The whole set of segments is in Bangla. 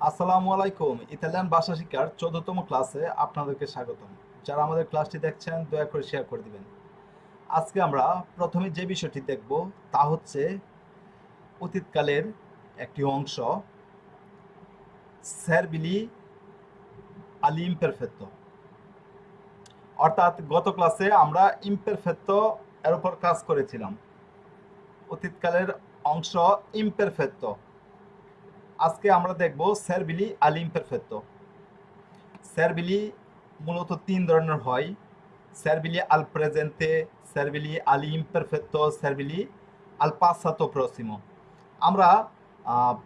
আসসালামু আলাইকুম। ইতালিয়ান ভাষা শিক্ষার 14তম ক্লাসে আপনাদেরকে স্বাগতম। যারা আমাদের ক্লাসটি দেখছেন দয়া করে শেয়ার করে দিবেন। আজকে আমরা প্রথমে যে বিষয়টি দেখব তা হচ্ছে অতীতকালের একটি অংশ, সেরবিলি all'imperfetto। অর্থাৎ গত ক্লাসে আমরা ইমপারফেক্টো এর উপর কাজ করেছিলাম। অতীতকালের অংশ ইমপারফেক্টো। আজকে আমরা দেখব সেরবিলি all'imperfetto। সেরবিলি মূলত তিন ধরনের হয়: সেরবিলি আল প্রেজেন্তে, সেরবিলি আল ইমপারফেক্টো, সেরবিলি আল পাসাতো প্রসিমো। আমরা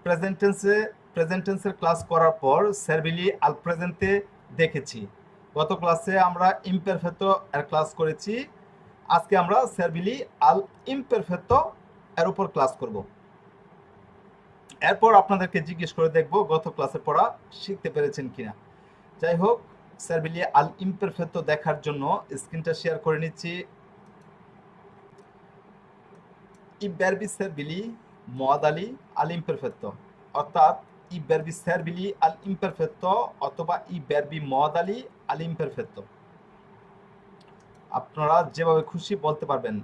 প্রেজেন্ট টেন্সের ক্লাস করার পর সেরবিলি আল প্রেজেন্তে দেখেছি। গত ক্লাসে আমরা ইমপারফেক্টো এর ক্লাস করেছি। আজকে আমরা সেরবিলি আল ইমপারফেক্টো এর উপর ক্লাস করব। এরপর আপনাদেরকে জিজ্ঞেস করে দেখব গত ক্লাসে পড়া শিখতে পেরেছেন কিনা। যাই হোক, সেরবিলি আল ইমপারফেক্টো দেখার জন্য স্ক্রিনটা শেয়ার করে নিচ্ছি। ই ভার্বি সেরবিলি মডালি আল ইমপারফেক্টো, অর্থাৎ ই ভার্বি সেরবিলি আল ইমপারফেক্টো অথবা ই ভার্বি মডালি আল ইমপারফেক্টো। আপনারা যেভাবে খুশি বলতে পারবেন।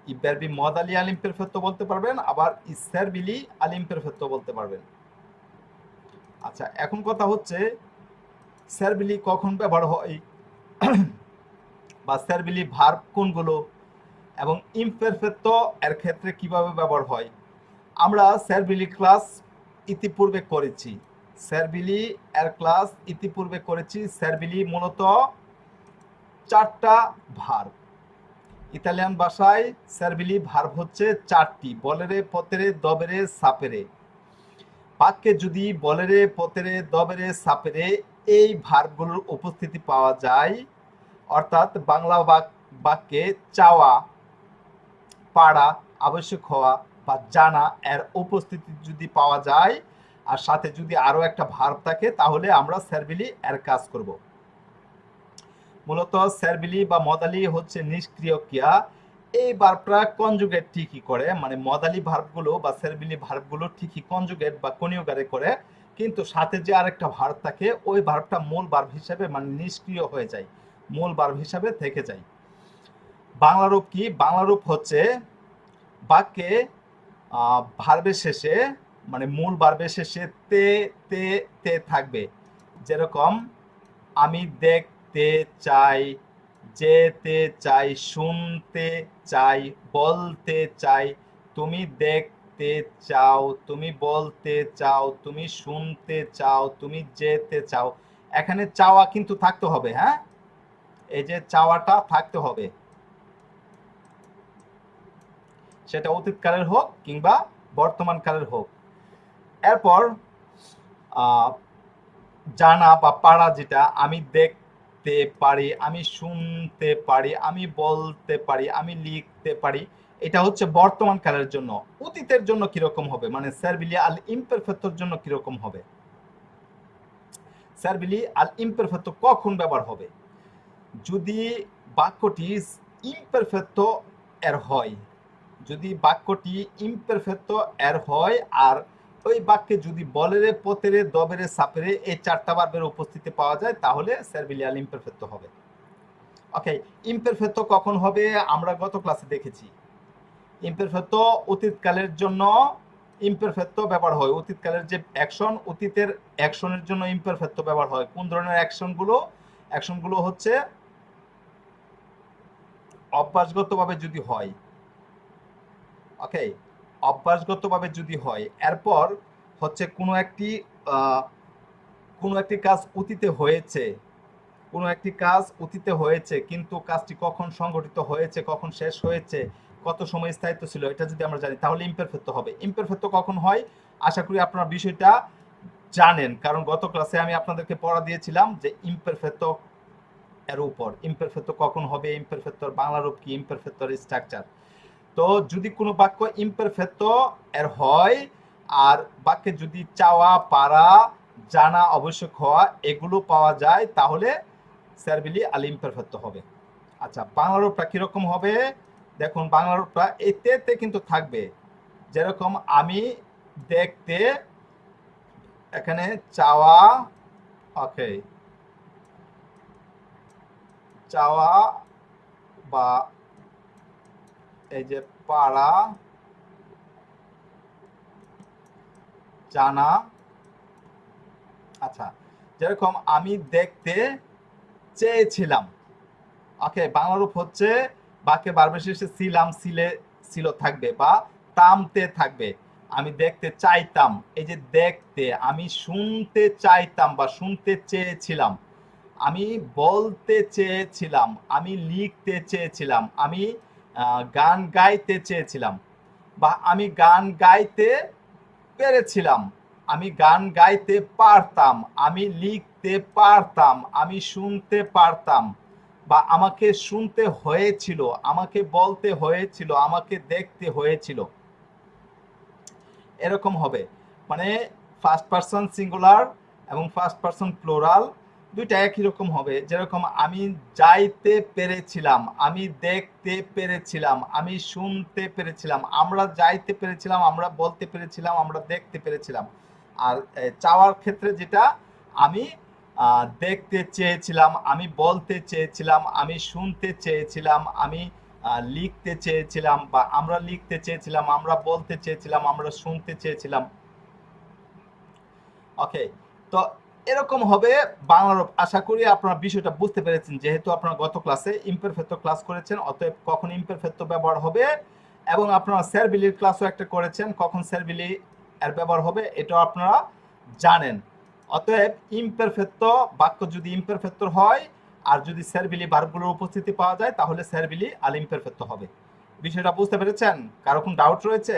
ই ভার্বি মডালি আল ইমপারফেক্টো বলতে পারবেন, আবার ই সেরবিলি আল ইমপারফেক্টো বলতে পারবেন। আচ্ছা, এখন কথা হচ্ছে সেরবিলি কখন ব্যবহার হয় বা সেরবিলি ভার্ব কোনগুলো এবং ইমপারফেক্টো এর ক্ষেত্রে কিভাবে ব্যবহার হয়। আমরা সেরবিলি ক্লাস ইতিপূর্বে করেছি। সেরবিলি এর ক্লাস ইতিপূর্বে করেছি। সেরবিলি মূলত চারটা ভার্ব। ইতালিয়ান ভাষায় সেরবিলি ভার্ব হচ্ছে চারটি: বলেরে, পতেরে, দবেরে, সাপেরে। বাক্যে যদি বলেরে, পতেরে, দবেরে, সাপেরে এই ভার্বগুলোর উপস্থিতি পাওয়া যায়, অর্থাৎ বাংলা বাক্যে চাওয়া, পারা, আবশ্যক হওয়া বা জানা এর উপস্থিতি যদি পাওয়া যায় আর সাথে যদি আরো একটা ভার্ব থাকে, তাহলে আমরা সেরবিলি এর কাজ করব। মূলত সেরবিলি বা মদালি হচ্ছে নিষ্ক্রিয় ক্রিয়া। এই ভার্বটা কনজুগেট ঠিকই করে, মানে মদালি ভার্বগুলো বা সেরবিলি ভার্বগুলো ঠিকই কনজুগেট বা কনিউগারে করে, কিন্তু সাথে যে আরেকটা ভার্ব থাকে ওই ভার্বটা মূল ভার্ব হিসেবে মানে নিষ্ক্রিয় হয়ে যায়, মূল ভার্ব হিসেবে থেকে যায়। বাংলা রূপ কি? বাংলা রূপ হচ্ছে বাক্যে ভার্বের শেষে মানে মূল ভার্বের শেষে তে তে তে থাকবে। যেরকম আমি দেখতে চাই, যেতে চাই, শুনতে চাই, বলতে চাই। তুমি দেখতে চাও, তুমি বলতে চাও, তুমি শুনতে চাও, তুমি যেতে চাও। এখানে চাওয়া কিন্তু থাকতে হবে। হ্যাঁ, এই যে চাওয়াটা থাকতে হবে, সেটা অতীতকালের হোক কিংবা বর্তমান কালের হোক। এরপর জানা বা পারা, যেটা আমি দেখতে পারি, আমি শুনতে পারি, আমি বলতে পারি, আমি লিখতে পারি, এটা হচ্ছে বর্তমান কালের জন্য। অতীতের জন্য কিরকম হবে, মানে সেরবিলি আল ইমপারফেক্টোর জন্য কিরকম হবে? সেরবিলি আল ইমপারফেক্টো কখন ব্যবহার হবে? যদি বাক্যটি ইমপারফেক্টো এর হয়, যদি বাক্যটি ইমপারফেক্টো এর হয় আর ওই বাক্যে যদি বলেরে, পতেরে, দবেরে, সাপেরে এই চারটা ভার্বের উপস্থিতি পাওয়া যায়, তাহলে সেরবিলি আল ইমপারফেক্টো হবে। ওকে, ইমপারফেক্টো কখন হবে আমরা গত ক্লাসে দেখেছি। ইমপারফেক্টো অতীতকালের জন্য ইমপারফেক্টো ব্যবহার হয়। অতীতকালের যে অ্যাকশন, অতীতের অ্যাকশনের জন্য ইমপারফেক্টো ব্যবহার হয়। কোন ধরনের অ্যাকশনগুলো? অ্যাকশনগুলো হচ্ছে অভ্যাসগতভাবে যদি হয়। ওকে, অভ্যাসগতভাবে যদি হয়, এরপর হচ্ছে কোনো একটি কাজ অতীতে হয়েছে, কোনো একটি কাজ অতীতে হয়েছে, কিন্তু কাজটি কখন সংঘটিত হয়েছে, কখন শেষ হয়েছে, কত সময় স্থায়িত্ব ছিল, এটা যদি আমরা জানি তাহলে ইমপারফেক্টো হবে। ইমপারফেক্টো কখন হয়? আশা করি আপনারা বিষয়টা জানেন, কারণ গত ক্লাসে আমি আপনাদেরকে পড়া দিয়েছিলাম যে ইমপারফেক্টো এর উপর। ইমপারফেক্টো কখন হবে, ইমপারফেক্টোর বাংলা রূপ কি, ইমপারফেক্টোর স্ট্রাকচার। তো যদি কোনো বাক্য ইমপারফেক্টো এর হয় আর বাক্যে যদি চাওয়া, পারা, জানা, আবশ্যক হওয়া এগুলো পাওয়া যায়, তাহলে সেরবিলি আল ইমপারফেক্টো হবে। আচ্ছা, বাংলা রূপটা কিরকম হবে? দেখুন, বাংলা রূপটা এই তে কিন্তু থাকবে। যেরকম আমি দেখতে এখানে চাওয়া, ওকে, চাওয়া বা এই যে পারা, জানা। আচ্ছা, যেরকম আমি দেখতে চেয়েছিলাম, ওকে, বাংলা রূপ হচ্ছে বাক্যে বারবার শেষে ছিলাম, ছিলে, ছিল থাকবে বা তামতে থাকবে। আমি দেখতে চাইতাম, এই যে দেখতে, আমি শুনতে চাইতাম বা শুনতে চেয়েছিলাম, আমি বলতে চেয়েছিলাম, আমি লিখতে চেয়েছিলাম, আমি গান গাইতে চেয়েছিলাম বা আমি গান গাইতে পেরেছিলাম, আমি গান গাইতে পারতাম, আমি লিখতে পারতাম, আমি শুনতে পারতাম বা আমাকে শুনতে হয়েছিল, আমাকে বলতে হয়েছিল, আমাকে দেখতে হয়েছিল। এরকম হবে, মানে ফার্স্ট পারসন সিঙ্গুলার এবং ফার্স্ট পারসন প্লুরাল দুইটা একই রকম হবে। যেরকম আমি যাইতে পেরেছিলাম, আমি দেখতে পেরেছিলাম, আমি শুনতে পেরেছিলাম, আমরা যাইতে পেরেছিলাম, আমরা বলতে পেরেছিলাম, আমরা দেখতে পেরেছিলাম। আর চাওয়ার ক্ষেত্রে যেটা, আমি দেখতে চেয়েছিলাম, আমি বলতে চেয়েছিলাম, আমি শুনতে চেয়েছিলাম, আমি লিখতে চেয়েছিলাম বা আমরা লিখতে চেয়েছিলাম, আমরা বলতে চেয়েছিলাম, আমরা শুনতে চেয়েছিলাম। ওকে, তো এরকম হবে বাংলার। আশা করি আপনারা বিষয়টা বুঝতে পেরেছেন, যেহেতু আপনারা গত ক্লাসে ইমপারফেক্ট ক্লাস করেছেন, অতএব কখন ইমপারফেক্ট ব্যবহার হবে, এবং আপনারা স্যারবিলির ক্লাসও একটা করেছেন, কখন স্যারবিলি এর ব্যবহার হবে এটাও আপনারা জানেন। অতএব ইমপারফেক্ট বাক্য যদি ইমপারফেক্ট হয় আর যদি স্যারবিলি ভার্বগুলোর উপস্থিতি পাওয়া যায় তাহলে স্যারবিলি আল ইমপারফেক্ট হবে। বিষয়টা বুঝতে পেরেছেন? কারো কোনো ডাউট রয়েছে?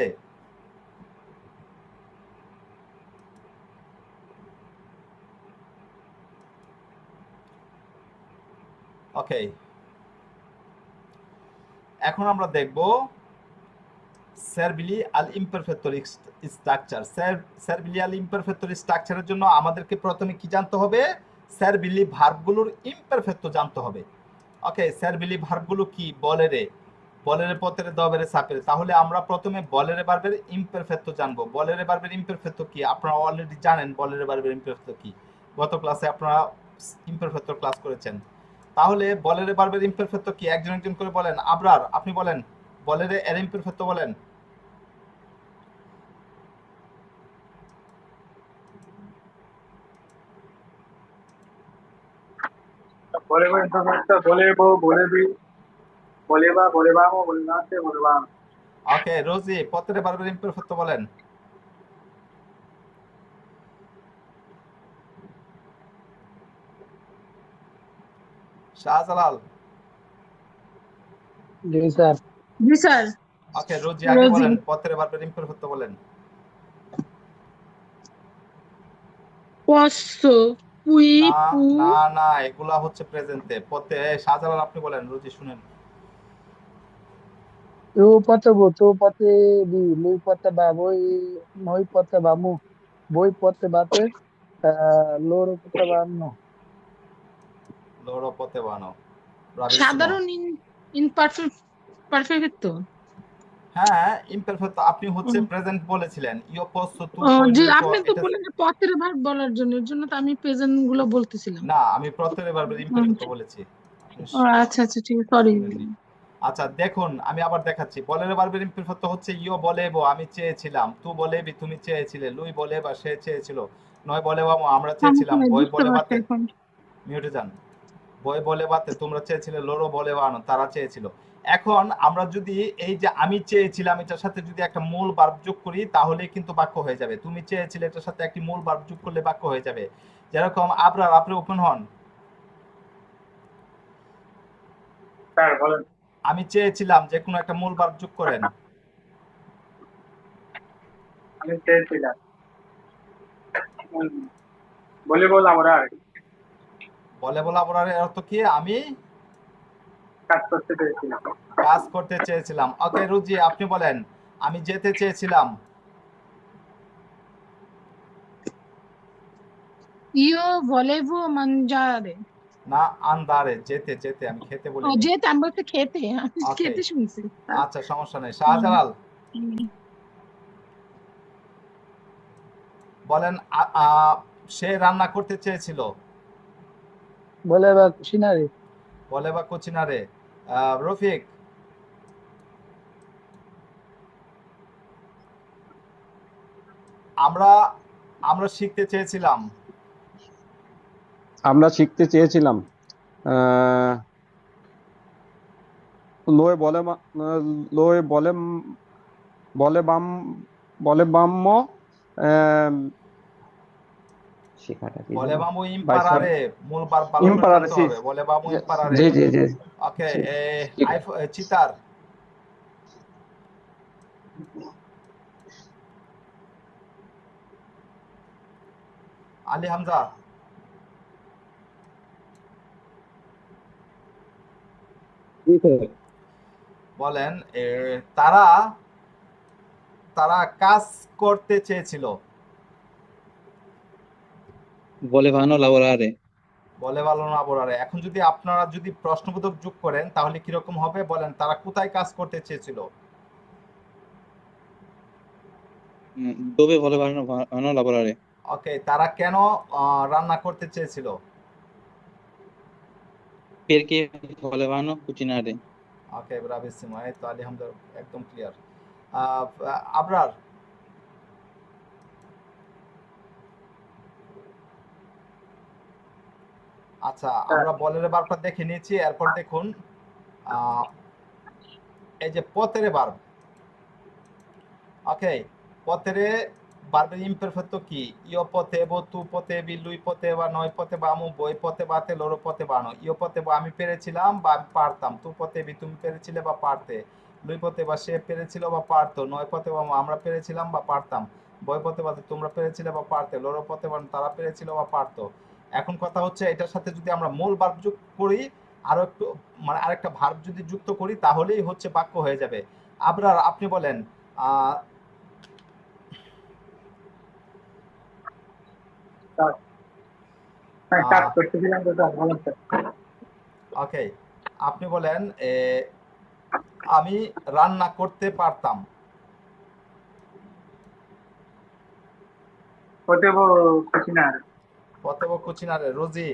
ওকে, এখন আমরা দেখব স্যারবিলি আল ইমপারফেক্টর স্ট্রাকচার। স্যারবিলি আল ইমপারফেক্টর স্ট্রাকচারের জন্য আমাদেরকে প্রথমে কি জানতে হবে? স্যারবিলি ভার্বগুলোর ইমপারফেক্ট জানতে হবে। ওকে, স্যারবিলি ভার্বগুলো কি? বলেরে, বলেরে, পতেরে, দবেরে, সাপেরে। তাহলে আমরা প্রথমে বলেরে ভার্বের ইমপারফেক্ট জানবো। বলেরে ভার্বের ইমপারফেক্ট কি আপনারা অলরেডি জানেন। বলেরে ভার্বের ইমপারফেক্ট কি গত ক্লাসে আপনারা ইমপারফেক্ট ক্লাস করেছেন। তাহলে বলেরে ভার্বের ইমপারফেক্ট কি একজন একজন করে বলেন। আবরার, আপনি বলেন বলেরে এর ইমপারফেক্ট বলেন। Volevo imperfetto, volevo, volevi, voleva, volevamo, volevate, volevamo. ওকে, রোজি, পতেরে ভার্বের ইমপারফেক্ট বলেন। শাহজালাল। জি স্যার। জি স্যার। ওকে, রোজি আগে বলেন পতেরে ভার্বের ইমপারফেক্ট বলেন। posso, fui, না fu, না না, এগুলা হচ্ছে প্রেজেন্টে। পতে শাহজালাল আপনি বলেন, রোজি শুনেন। eu potevo, tu potevi, lui potevamo, noi potevamo, voi potevate, loro potevano। লoro potevano। Bravissimo. সাধারণ ইনপারফেক্ট পারফেক্ট তো। হ্যাঁ, ইমপারফেক্ট আপনি হচ্ছে প্রেজেন্ট বলেছিলেন। ইও পোসো, তু জি, lui আপনি তো এটা। বললেন যে পথের ভাগ বলার জন্য, এর জন্য তো আমি প্রেজেন্ট গুলো বলতেছিলাম। না, আমি প্রত্যেকটা ভার্বের ইমপারফেক্ট বলেছি। আপনি আচ্ছা আচ্ছা, ঠিক আছে, সরি। শুনেননি। আচ্ছা দেখুন, আমি আবার দেখাচ্ছি। বলের ভার্বের ইমপারফেক্ট হচ্ছে ইও বলেবো, আমি চেয়েছিলাম। তু বলেবি, তুমি চেয়েছিলে। লুই বলেবা, সে চেয়েছিল। নয় বলেবামো, আমরা চেয়েছিলাম। বই বুঝতে বলে পারছি বাতে, এখন। মিউটে যান। বই বলে বাতে, তোমরা চেয়েছিলে। লোরো বলে বানো, তারা চেয়েছিল। এখন আমরা যদি এই যে আমি চেয়েছিলাম এটার সাথে যদি একটা মূল ভার্ব যোগ করি তাহলে কিন্তু বাক্য হয়ে যাবে। তুমি চেয়েছিলে এটার সাথে একটি মূল ভার্ব যোগ করলে বাক্য হয়ে যাবে। যেরকম আবরার, আপনি ওপেন হন। স্যার বলেন। আমি চেয়েছিলাম, যে কোনো একটা মূল ভার্ব যোগ করেন। আমি চেয়েছিলাম, volevo lavorare, বলে বলা বলার অর্থ কি? আমি কাজ করতে চেয়েছিলাম। কাজ করতে চেয়েছিলাম। ওকে, রুজি আপনি বলেন। আমি যেতে চেয়েছিলাম। ইও volevo mangiare। না, আন্দারে, যেতে, যেতে, আমি খেতে ও বলিনি। যেতে, আমি বলতে খেতে, আমি ওকে, খেতে শুনছি। আচ্ছা, সমস্যা নেই। শাহজালাল, বলেন সে রান্না করতে চেয়েছিল। বলে বা সিনারি। বলে বা কুচিনারে। রফিক। আমরা আমরা শিখতে চেয়েছিলাম। আমরা শিখতে চেয়েছিলাম। আহ, লোয়ে বলে লোয়ে বলে বলে বাম বলে বাম্য। আহ, শেখাটা কি বলে যেন? বামু ভাই স্যার, ইম্পারারে, মূল বার ভালো করে ইম্পারারে, জানতে হবে। বলে বামু ইম্পারারে। জি জি জি, ওকে। ঠিক। চিতার। আলী হামজা। বলেন তারা তারা কাজ করতে চেয়েছিল। volevano lavorare, বলে ভালো না বলারে। এখন যদি আপনারা যদি প্রশ্নবোধক যোগ করেন তাহলে কিরকম হবে? বলেন তারা কোথায় কাজ করতে চেয়েছিল? dove volevano lavorare, ওকে। তারা কেন রান্না করতে চেয়েছিল? perché volevano cucinare, ওকে, ব্রাভিসিমো। এই তো আলী হামজা একদম ক্লিয়ার। আবরার। আচ্ছা, আমরা বলের বারটা দেখে নিয়েছি। এরপর দেখুন এই যে পতেরে বার্ব। ওকে, পতেরে বার্বের ইমপারফেক্ট কি? ইও পতেবো, তু পতেবি, লুই পতেবা, নয় পতেবা, আমু, বই পতেবাতে, লোরো পতেবানো। ইও পতেবো আমি পেরেছিলাম বা আমি পারতাম। তু পতেবি তুমি পেরেছিলে বা পারতে। লুই পতেবা সে পেরেছিল বা পারতো। নয় পতেবা আমরা পেরেছিলাম বা পারতাম। বই পতেবাতে তোমরা পেরেছিলে বা পারতে। লোরো পতেবান তারা পেরেছিল বা পারতো। এখন কথা হচ্ছে এটার সাথে যদি আমরা মূল ভার্ব যোগ করি, আরো একটু মানে আরেকটা ভার্ব যদি যুক্ত করি তাহলেই হচ্ছে বাক্য হয়ে যাবে। আবরার আপনি বলেন কাজ করতেছিলাম তো স্যার, বলেন স্যার। ওকে, আপনি বলেন আমি রান্না করতে পারতাম। potevo cucinare, পতেবো কুচিনারে। রোজি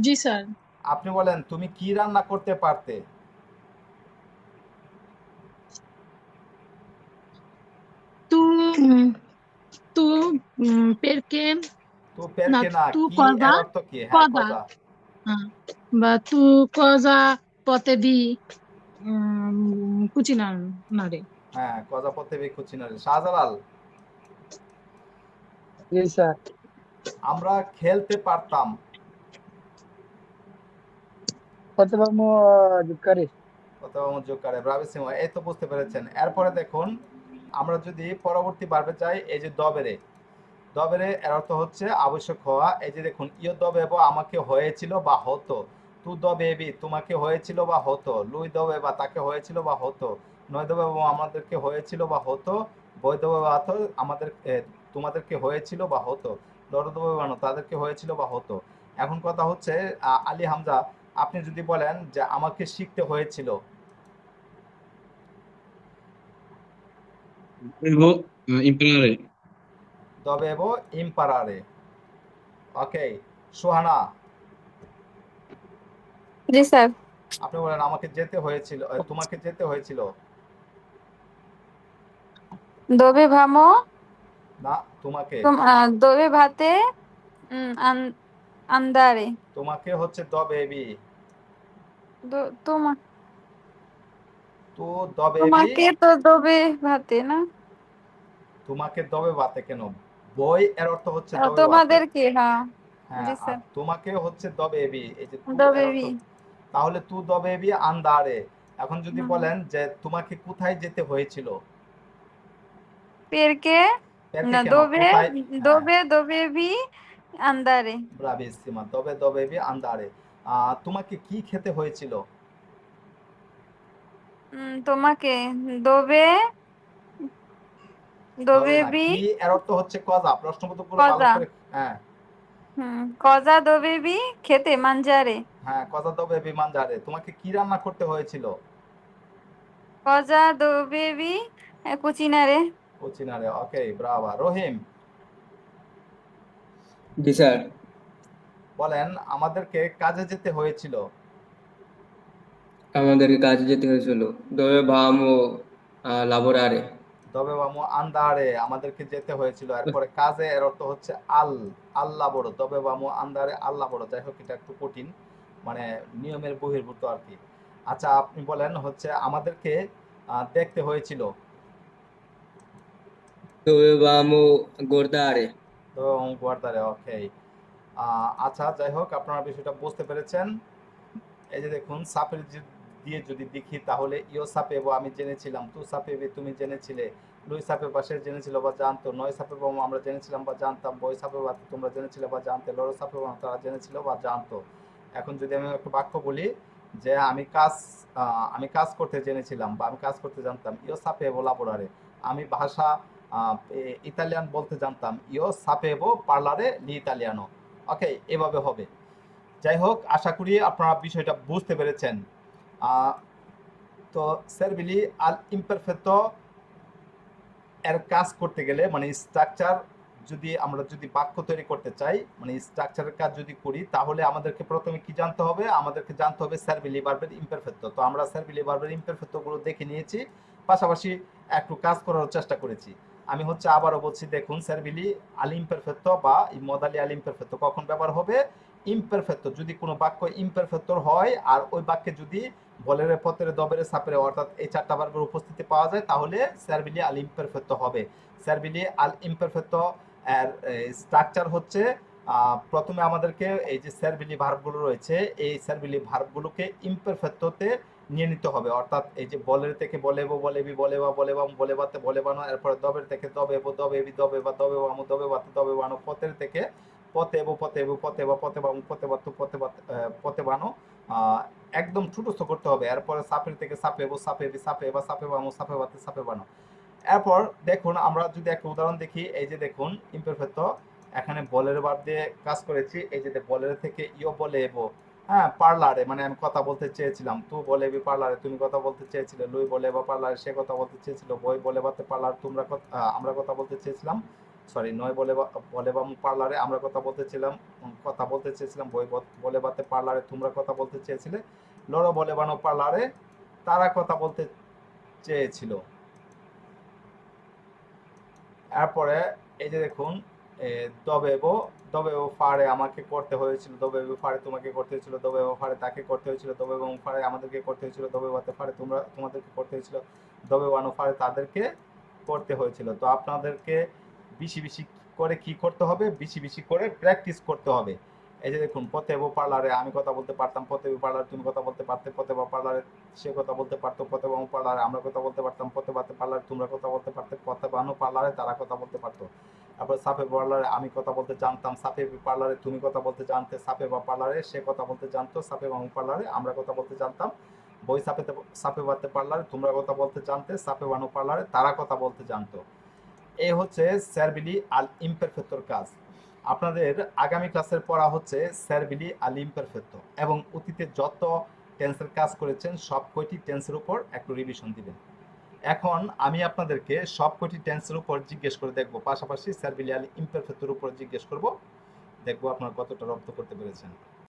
জি স্যার। আপনি বলেন তুমি কি রান্না করতে পারতে? তু তু perché তু না পেরকে না, tu কি cosa এর অর্থ কি? হ্যাঁ, cosa কজা। বা tu cosa potevi cucinare. হ্যাঁ, কজা পতেবি কুচিনারে। শাহজালাল। জি স্যার। আমরা খেলতে পারতাম। potevamo giocare। অথবা যোগ করে ব্রাভিসিমো। এই তো বুঝতে পেরেছেন। এরপরে দেখুন আমরা যদি পরবর্তী ভার্বে যাই, এই যে দবেরে। দবেরে এর অর্থ হচ্ছে আবশ্যক হওয়া। এই যে দেখুন ইয় দবেব আমাকে হয়েছিল বা হতো। তু দবেবি তোমাকে হয়েছিল বা হতো। লুই দবেবা তাকে হয়েছিল বা হতো। নয় দবেব আমাদেরকে হয়েছিল বা হতো। বই দবেবা আমাদের তোমাদেরকে হয়েছিল বা হতো। লড় দবেবানো তাদেরকে হয়েছিল বা হতো। এখন কথা হচ্ছে আলী হামজা আপনি যদি বলেন যে আমাকে শিখতে হয়েছিল। dovevo imparare, দবেব ইম্পারারে। ওকে। সোহানা জি স্যার। আপনি বলেন আমাকে যেতে হয়েছিল, তোমাকে যেতে হয়েছিল। dovevamo না, তোমাকে। dovevate andare, তোমাকে হচ্ছে দবেবি। তোমা তো দবেবি। তোমাকে তো dovevate না, তোমাকে দবে বাতে কেন? বই এর অর্থ হচ্ছে দবে বাতে। তোমাদেরকে, হ্যাঁ। হ্যাঁ, জি আর স্যার। তোমাকে হচ্ছে দবেবি। এই যে তু এর অর্থ। dovevi, তাহলে তু দবেবি আন্দারে। এখন যদি হুম, বলেন যে তোমাকে কোথায় যেতে হয়েছিল? perché পেরকে না কেন? dove কোথায়? হ্যাঁ, dovevi andare, ব্রাভিসিমা। দবে দবেবি আন্দারে। তোমাকে কি খেতে হয়েছিল? তোমাকে dove দবে না, dovevi কি এর অর্থ হচ্ছে কজা। প্রশ্নবোধক গুলো ভালো cosa, করে। হ্যাঁ cosa dovevi খেতে mangiare, হ্যাঁ, কজা দবে বিমান যারে। তোমাকে কি রান্না করতে হয়েছিল? cosa dovevi cucinare, কুচিনারে, ওকে, ব্রাভো। রহিম, জি স্যার। বলেন আমাদেরকে কাজে যেতে হয়েছিল। আমাদেরকে কাজে যেতে হয়েছিল। dovevamo lavorare। দবেবামু আন্দারে, আমাদেরকে যেতে হয়েছিল। এরপরে কাজে, এর অর্থ হচ্ছে আল, আল্লাহ বড়। দবেবামু আন্দারে, আল্লাহ বড়। যাই হোক, এটা একটু কঠিন, মানে নিয়মের বহির্ভূত আর কি। আচ্ছা, আপনি বলেন হচ্ছে আমাদেরকে দেখতে হয়েছিল। dovevamo guardare। দবেবামু গুয়ার্দারে, ওকে। আচ্ছা, যাই হোক, আপনারা বিষয়টা বুঝতে পেরেছেন। এই যে দেখুন, সাপের দিয়ে যদি দেখি তাহলে ইও সাপেবো আমি জেনেছিলাম, তু সাপেবে তুমি জেনেছিলে, লুই সাপে পাশে জেনেছিল বা জানতো, নয় সাপেবো আমরা জেনেছিলাম বা জানতাম, বই সাপেবা তোমরা জেনেছিলে বা জানতে, লড়ো সাপেবো তারা জেনেছিল বা জানতো। এখন যদি আমি একটা বাক্য বলি যে আমি কাজ করতে জেনেছিলাম বা আমি কাজ করতে জানতাম, ইও সাপেবো লাবোরারে, আমি ভাষা ইতালিয়ান বলতে জানতাম, ইও সাপেবো পার্লারে লি ইতালিয়ানো। ওকে, এভাবে হবে। যাই হোক, আশা করি আপনারা বিষয়টা বুঝতে পেরেছেন। তো সার্বিলি আল ইমপারফেক্টো এর কাজ করতে গেলে, মানে স্ট্রাকচার আমরা যদি বাক্য তৈরি করতে চাই, মানে স্ট্রাকচারের কাজ যদি করি, তাহলে আমাদেরকে প্রথমে কি জানতে হবে? আমাদেরকে জানতে হবে সার্বিলি ভার্বের ইমপারফেক্টো। তো আমরা সার্বিলি ভার্বের ইমপারফেক্টো গুলো দেখে নিয়েছি, পাশাপাশি একটু কাজ করার চেষ্টা করেছি। আমি হচ্ছে আবারও বলছি, দেখুন, সার্বিলি আল ইমপারফেক্টো বা মদালি আল ইমপারফেক্টো কখন ব্যবহার হবে? ইমপারফেক্টো যদি কোনো বাক্য ইমপারফেক্টোর হয় আর ওই বাক্যে যদি বলের, পতের, দবের, সাপের, অর্থাৎ এই চারটা ভার্বের উপস্থিতি পাওয়া যায়, তাহলে সার্বিলি আল ইমপারফেক্টো হবে। সার্বিলি আল ইমপারফেক্টো এর স্ট্রাকচার হচ্ছে, প্রথমে আমাদেরকে এই যে সার্বিলি ভার্বগুলো রয়েছে, এই সার্বিলি ভার্বগুলোকে ইমপারফেক্টোতে নিয়ে নিতে হবে। অর্থাৎ এই যে বলের থেকে বলেবো, বলেবি, বলেবা, বলেবাম, বলেবাতে, বলেবানো, এরপরে দবের থেকে দবেবো, দবেবি, দবেবা, দবেবামু, দবেবাতে, দবেবানো, পতের থেকে পতেবো, পতেবু, পতেবা, পতেবামু, পতেবাতু, পতেবানো, একদম ছোটস্থ করতে হবে। এরপরে সাপের থেকে সাপেবো, সাপেবি, সাপেবা, সাপেবামু, সাপেবাতে, সাপেবানো। এরপর দেখুন, আমরা যদি একটা উদাহরণ দেখি, এই যে দেখুন, ইমপারফেক্টো এখানে বলের ভার্ব দিয়ে কাজ করেছি। এই যে বলের থেকে ইও বলেবো, হ্যাঁ, পার্লারে, মানে আমি কথা বলতে চেয়েছিলাম, তু বলেবি পার্লারে, তুমি কথা বলতে চেয়েছিলে, লুই বলেবা পার্লারে, সে কথা বলতে চেয়েছিল, বই বলেবাতে পার্লার, আমরা কথা বলতে চেয়েছিলাম, সরি, নয় বলেবাম পার্লারে আমরা কথা বলতে চেয়েছিলাম, বই বলেবাতে পার্লারে তোমরা কথা বলতে চেয়েছিলে, লড়ো বলেবানো পার্লারে তারা কথা বলতে চেয়েছিল। এরপরে এই যে দেখুন, দবেবো, দবেবো ফারে আমাকে করতে হয়েছিল, দবেবো ফারে তোমাকে করতে হয়েছিল, দবেবো ফারে তাকে করতে হয়েছিল, দবেবো ফারে আমাদেরকে করতে হয়েছিল, দবেবাতে ফারে তোমাদেরকে করতে হয়েছিল, দবেবানো ফারে তাদেরকে করতে হয়েছিল। তো আপনাদেরকে বেশি বেশি করে কি করতে হবে? বেশি বেশি করে প্র্যাকটিস করতে হবে। এই যে দেখুন, পতেবো পার্লারে আমি কথা বলতে পারতাম, পতেবো পার্লারে তুমি কথা বলতে পারতে, পতেবা পার্লারে সে কথা বলতে পারতো, পতেবামু পার্লারে আমরা কথা বলতে পারতাম, পতেবাতে পার্লারে তোমরা কথা বলতে পারতে, পতেবানো পার্লারে তারা কথা বলতে পারতো। তারপর সাপে পার্লারে আমি কথা বলতে জানতাম, সাপে পার্লারে তুমি কথা বলতে জানতে, সাপে বা পার্লারে সে কথা বলতে জানতো, সাপে বামু পার্লারে আমরা কথা বলতে জানতাম, বই সাপে বাতে পার্লারে তোমরা কথা বলতে জানতে, সাপে বানো পার্লারে তারা কথা বলতে জানতো। এই হচ্ছে সার্বিলি আল ইমপারফেক্টোর কাজ। আপনাদের আগামী ক্লাসের পড়া হচ্ছে সার্বিলি আল ইমপারফেক্টো, এবং অতীতে যত টেন্সের কাজ করেছেন সব কয়টি টেন্সের উপর একটু রিভিশন দিবেন। এখন আমি আপনাদেরকে সব কয়টি টেন্সের উপর জিজ্ঞেস করে দেখব, পাশাপাশি সার্বিলি আল ইমপারফেক্টোর উপর জিজ্ঞেস করব, দেখবো আপনারা কতটা রপ্ত করতে পেরেছেন।